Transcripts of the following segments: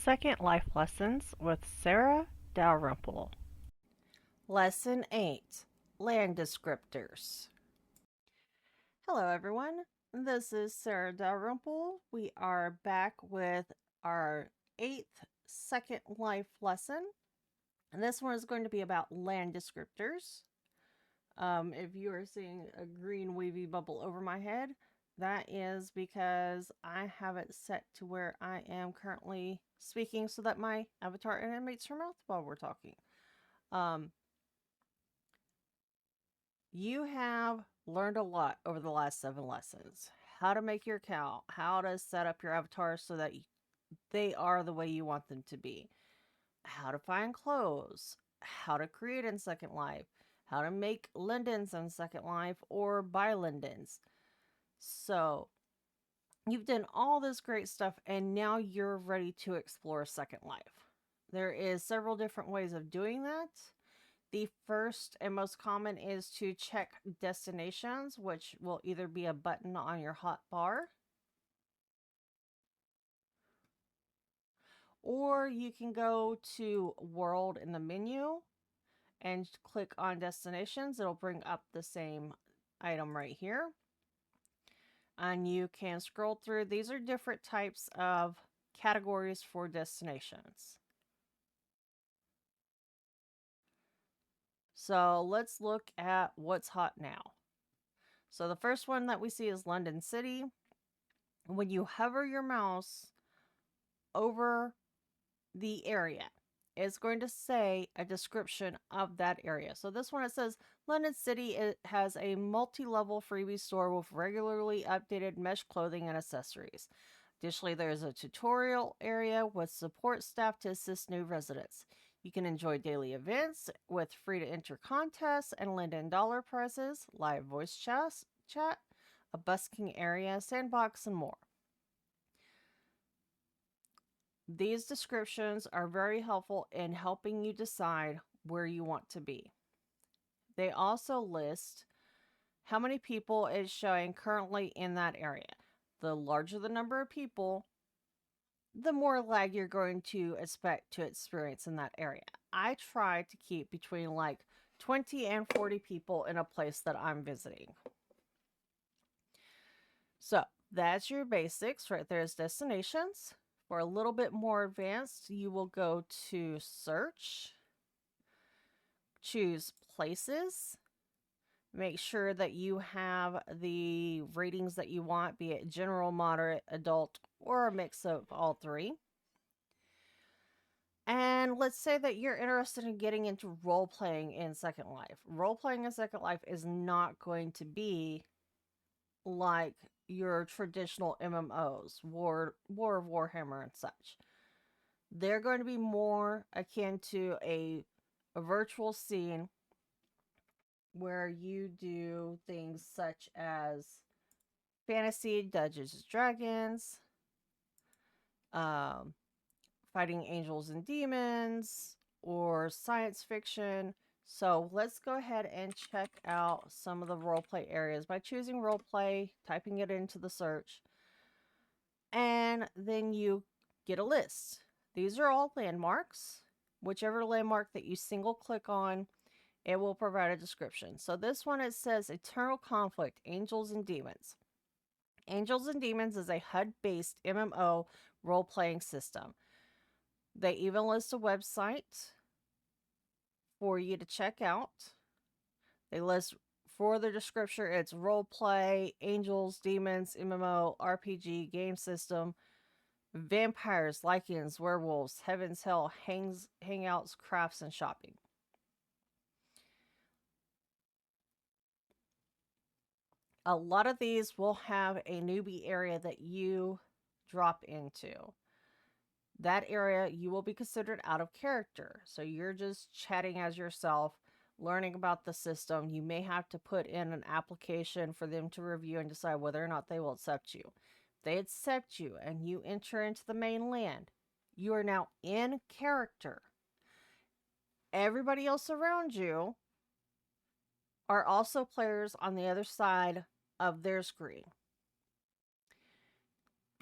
Second Life Lessons with Sarah Dalrymple. Lesson 8, Land Descriptors. Hello everyone, this is Sarah Dalrymple. We are back with our 8th Second Life lesson, and this one is going to be about land descriptors. If you are seeing a green wavy bubble over my head, that is because I have it set to where I am currently speaking so that my avatar animates her mouth while we're talking. You have learned a lot over the last 7 lessons. How to make your account, how to set up your avatar so that they are the way you want them to be, how to find clothes, how to create in Second Life, how to make lindens in Second Life or buy lindens. So you've done all this great stuff and now you're ready to explore Second Life. There is several different ways of doing that. The first and most common is to check destinations, which will either be a button on your hotbar, or you can go to World in the menu and click on destinations. It'll bring up the same item right here. And you can scroll through. These are different types of categories for destinations. So let's look at what's hot now. So the first one that we see is London City. When you hover your mouse over the area, it's going to say a description of that area. So this one, it says London City, it has a multi-level freebie store with regularly updated mesh clothing and accessories. Additionally, there is a tutorial area with support staff to assist new residents. You can enjoy daily events with free to enter contests and Linden dollar prizes, live voice chat, a busking area, sandbox, and more. These descriptions are very helpful in helping you decide where you want to be. They also list how many people is showing currently in that area. The larger the number of people, the more lag you're going to expect to experience in that area. I try to keep between like 20 and 40 people in a place that I'm visiting. So that's your basics. Right there's destinations. For a little bit more advanced, you will go to search, choose places, make sure that you have the ratings that you want, be it general, moderate, adult, or a mix of all three. And let's say that you're interested in getting into role playing in Second Life. Role playing in Second Life is not going to be like your traditional MMOs, War of Warhammer and such. They're going to be more akin to a virtual scene where you do things such as fantasy, Dungeons and Dragons, fighting angels and demons, or science fiction. So let's go ahead and check out some of the roleplay areas by choosing roleplay, typing it into the search, and then you get a list. These are all landmarks. Whichever landmark that you single click on, it will provide a description. So this one, it says Eternal Conflict, Angels and Demons. Angels and Demons is a HUD-based MMO role-playing system. They even list a website for you to check out. They list for the description, it's role-play, angels, demons, MMO, RPG, game system, vampires, lycans, werewolves, heavens, hell, hangouts, crafts, and shopping. A lot of these will have a newbie area that you drop into. That area, you will be considered out of character. So you're just chatting as yourself, learning about the system. You may have to put in an application for them to review and decide whether or not they will accept you. If they accept you and you enter into the main land, you are now in character. Everybody else around you are also players on the other side of their screen.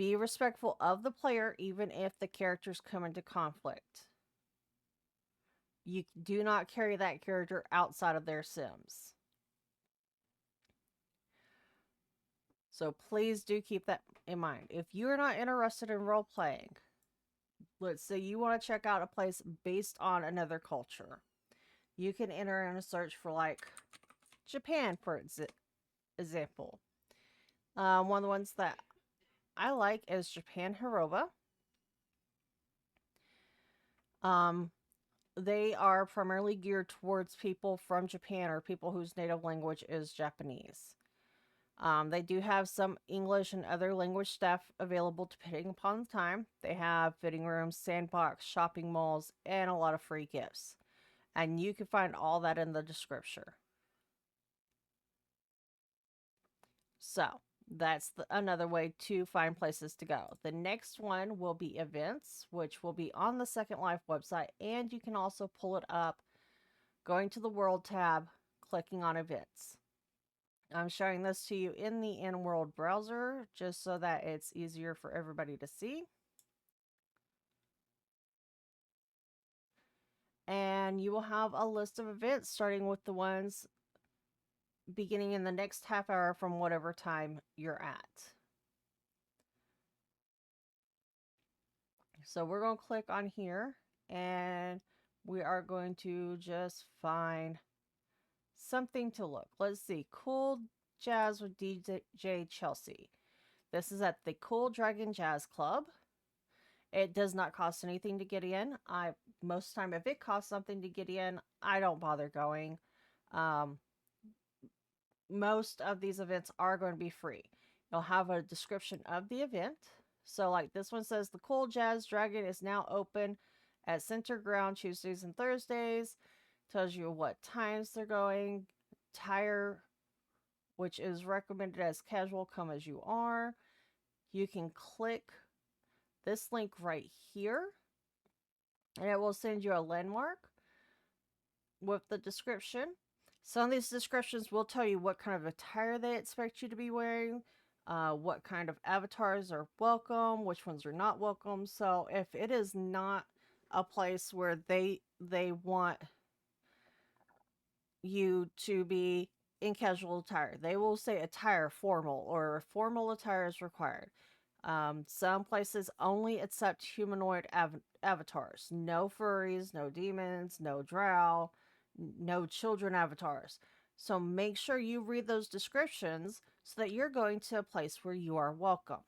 Be respectful of the player even if the characters come into conflict. You do not carry that character outside of their sims. So please do keep that in mind. If you're not interested in role playing, let's say you want to check out a place based on another culture, you can enter in a search for like Japan, for example. One of the ones that I like is Japan Hiroba. They are primarily geared towards people from Japan or people whose native language is Japanese. They do have some English and other language staff available depending upon the time. They have fitting rooms, sandbox, shopping malls, and a lot of free gifts. And you can find all that in the description. So, that's another way to find places to go. The next one will be events, which will be on the Second Life website, and you can also pull it up going to the World tab, clicking on events. I'm showing this to you in the in-world browser just so that it's easier for everybody to see. And you will have a list of events starting with the ones beginning in the next half hour from whatever time you're at. So we're going to click on here and we are going to just find something to look. Let's see. Cool Jazz with DJ Chelsea. This is at the Cool Dragon Jazz Club. It does not cost anything to get in. Most of the time, if it costs something to get in, I don't bother going. Most of these events are going to be free. You'll have a description of the event. So like this one says, the Cool Jazz Dragon is now open at Center Ground Tuesdays and Thursdays. Tells you what times they're going. Tire, which is recommended as casual, come as you are. You can click this link right here and it will send you a landmark with the description. Some of these descriptions will tell you what kind of attire they expect you to be wearing, what kind of avatars are welcome, which ones are not welcome. So if it is not a place where they want you to be in casual attire, they will say attire formal or formal attire is required. Some places only accept humanoid avatars. No furries, no demons, no drow, no children avatars. So make sure you read those descriptions so that you're going to a place where you are welcome.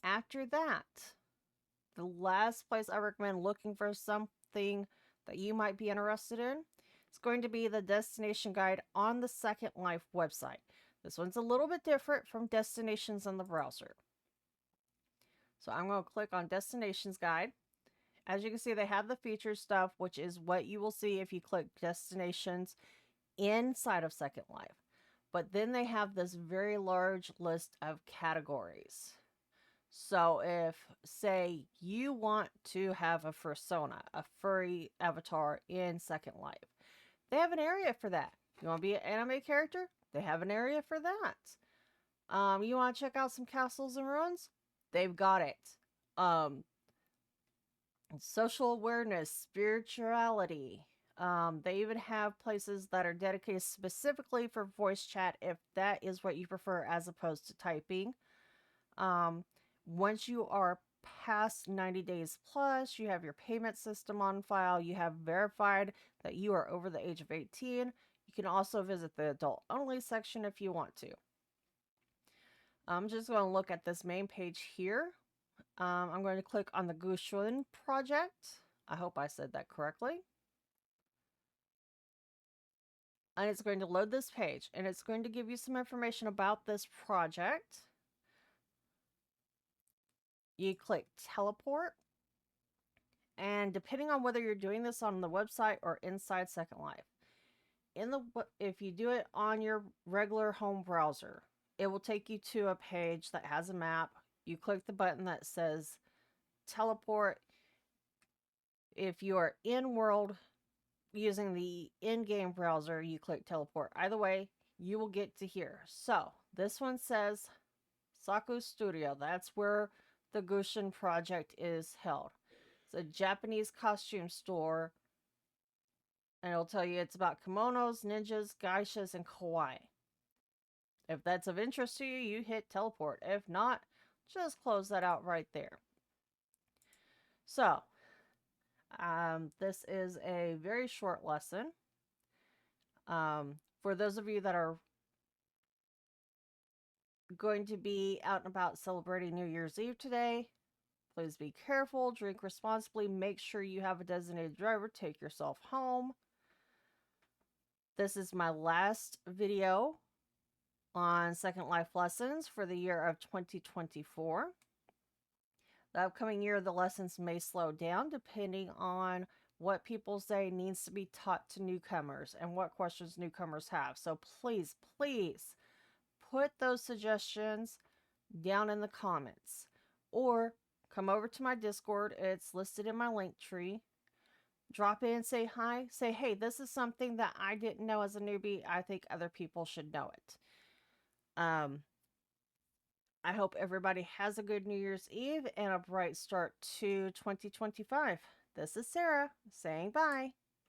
After that, the last place I recommend looking for something that you might be interested in is going to be the destination guide on the Second Life website. This one's a little bit different from destinations in the browser. So I'm going to click on Destinations Guide. As you can see, they have the featured stuff, which is what you will see if you click Destinations inside of Second Life. But then they have this very large list of categories. So if, say, you want to have a fursona, a furry avatar in Second Life, they have an area for that. You want to be an anime character? They have an area for that. You want to check out some castles and ruins? They've got it. Social awareness, spirituality. They even have places that are dedicated specifically for voice chat if that is what you prefer as opposed to typing. Once you are past 90 days plus, you have your payment system on file, you have verified that you are over the age of 18. You can also visit the adult only section if you want to. I'm just going to look at this main page here. I'm going to click on the Gushun project. I hope I said that correctly. And it's going to load this page, and it's going to give you some information about this project. You click teleport, and depending on whether you're doing this on the website or inside Second Life, if you do it on your regular home browser, it will take you to a page that has a map. You click the button that says teleport. If you are in world using the in-game browser, you click teleport. Either way, you will get to here. So this one says Saku Studio. That's where the Gushin project is held. It's a Japanese costume store, and it'll tell you it's about kimonos, ninjas, geishas, and kawaii. If that's of interest to you, you hit teleport. If not, just close that out right there. So, this is a very short lesson. For those of you that are going to be out and about celebrating New Year's Eve today, please be careful, drink responsibly, make sure you have a designated driver, take yourself home. This is my last video on Second Life lessons for the year of 2024. The upcoming year, the lessons may slow down depending on what people say needs to be taught to newcomers and what questions newcomers have. So please, please put those suggestions down in the comments or come over to my Discord. It's listed in my link tree. Drop in, say hi, say, hey, this is something that I didn't know as a newbie. I think other people should know it. I hope everybody has a good New Year's Eve and a bright start to 2025. This is Sarah saying bye.